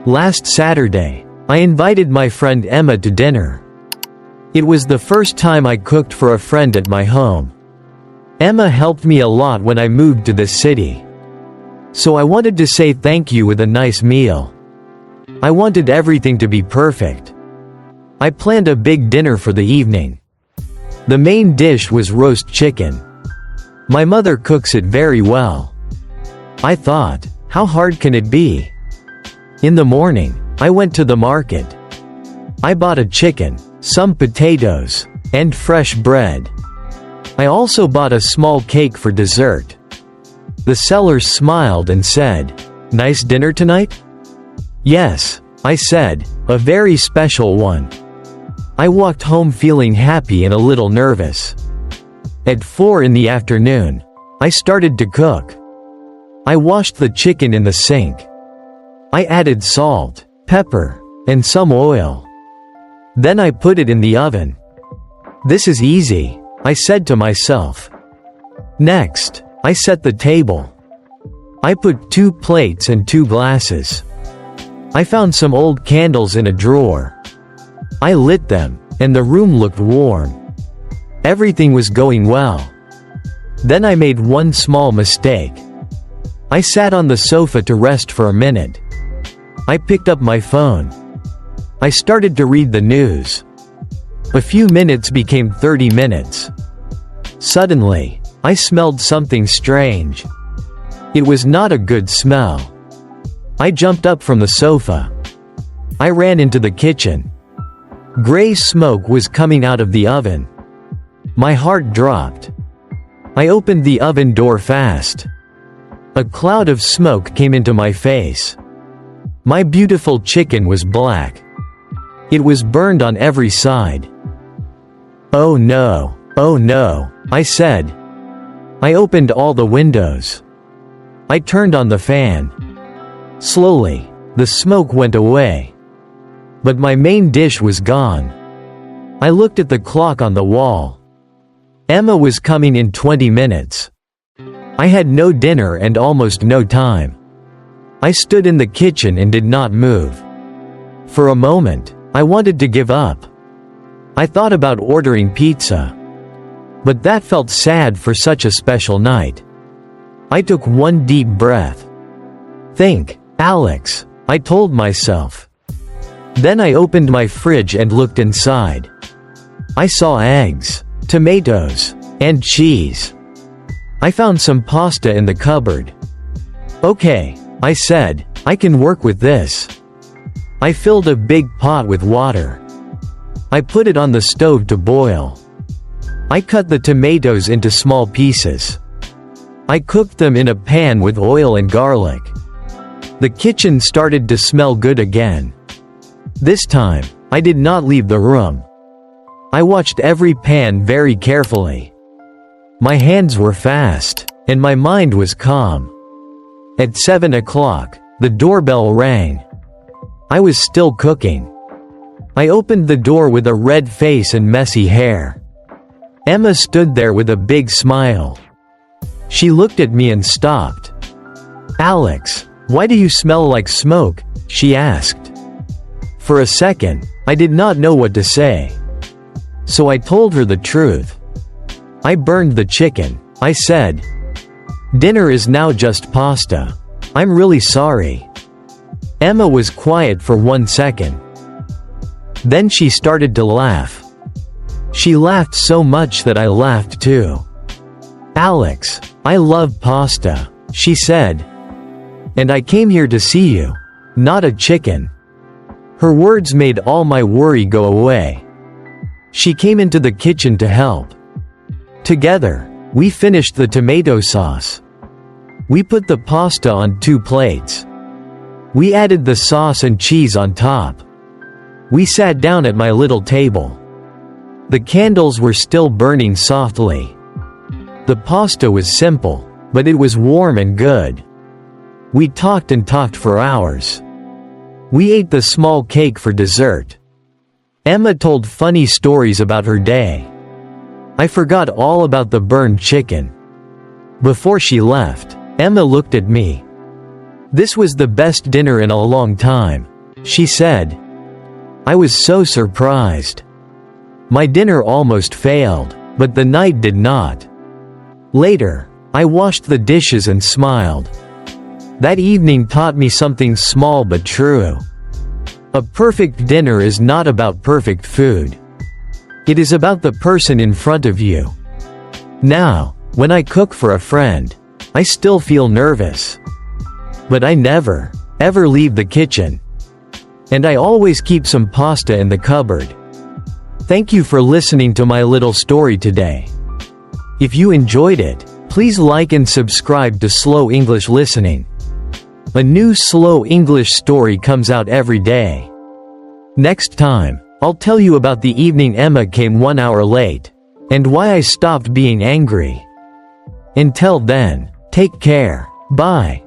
Last Saturday, I invited my friend Emma to dinner. It was the first time I cooked for a friend at my home. Emma helped me a lot when I moved to this city. So I wanted to say thank you with a nice meal. I wanted everything to be perfect. I planned a big dinner for the evening. The main dish was roast chicken. My mother cooks it very well. I thought, how hard can it be? In the morning, I went to the market. I bought a chicken, some potatoes, and fresh bread. I also bought a small cake for dessert. The seller smiled and said, "Nice dinner tonight?" "Yes," I said, "a very special one." I walked home feeling happy and a little nervous. At 4 in the afternoon, I started to cook. I washed the chicken in the sink. I added salt, pepper, and some oil. Then I put it in the oven. This is easy, I said to myself. Next, I set the table. I put 2 plates and 2 glasses. I found some old candles in a drawer. I lit them, and the room looked warm. Everything was going well. Then I made one small mistake. I sat on the sofa to rest for a minute. I picked up my phone. I started to read the news. A few minutes became 30 minutes. Suddenly, I smelled something strange. It was not a good smell. I jumped up from the sofa. I ran into the kitchen. Gray smoke was coming out of the oven. My heart dropped. I opened the oven door fast. A cloud of smoke came into my face. My beautiful chicken was black. It was burned on every side. "Oh no, oh no," I said. I opened all the windows. I turned on the fan. Slowly, the smoke went away. But my main dish was gone. I looked at the clock on the wall. Emma was coming in 20 minutes. I had no dinner and almost no time. I stood in the kitchen and did not move. For a moment, I wanted to give up. I thought about ordering pizza. But that felt sad for such a special night. I took one deep breath. "Think, Alex," I told myself. Then I opened my fridge and looked inside. I saw eggs, tomatoes, and cheese. I found some pasta in the cupboard. "Okay," I said, "I can work with this." I filled a big pot with water. I put it on the stove to boil. I cut the tomatoes into small pieces. I cooked them in a pan with oil and garlic. The kitchen started to smell good again. This time, I did not leave the room. I watched every pan very carefully. My hands were fast, and my mind was calm. At 7 o'clock, the doorbell rang. I was still cooking. I opened the door with a red face and messy hair. Emma stood there with a big smile. She looked at me and stopped. "Alex, why do you smell like smoke?" she asked. For a second, I did not know what to say. So I told her the truth. "I burned the chicken," I said. "Dinner is now just pasta. I'm really sorry." Emma was quiet for 1 second. Then she started to laugh. She laughed so much that I laughed too. "Alex, I love pasta," she said. "And I came here to see you, not a chicken." Her words made all my worry go away. She came into the kitchen to help. Together, we finished the tomato sauce. We put the pasta on 2 plates. We added the sauce and cheese on top. We sat down at my little table. The candles were still burning softly. The pasta was simple, but it was warm and good. We talked and talked for hours. We ate the small cake for dessert. Emma told funny stories about her day. I forgot all about the burned chicken. Before she left, Emma looked at me. "This was the best dinner in a long time," she said. I was so surprised. My dinner almost failed, but the night did not. Later, I washed the dishes and smiled. That evening taught me something small but true. A perfect dinner is not about perfect food. It is about the person in front of you. Now, when I cook for a friend, I still feel nervous. But I never, ever leave the kitchen. And I always keep some pasta in the cupboard. Thank you for listening to my little story today. If you enjoyed it, please like and subscribe to Slow English Listening. A new Slow English story comes out every day. Next time, I'll tell you about the evening Emma came 1 hour late, and why I stopped being angry. Until then, take care. Bye.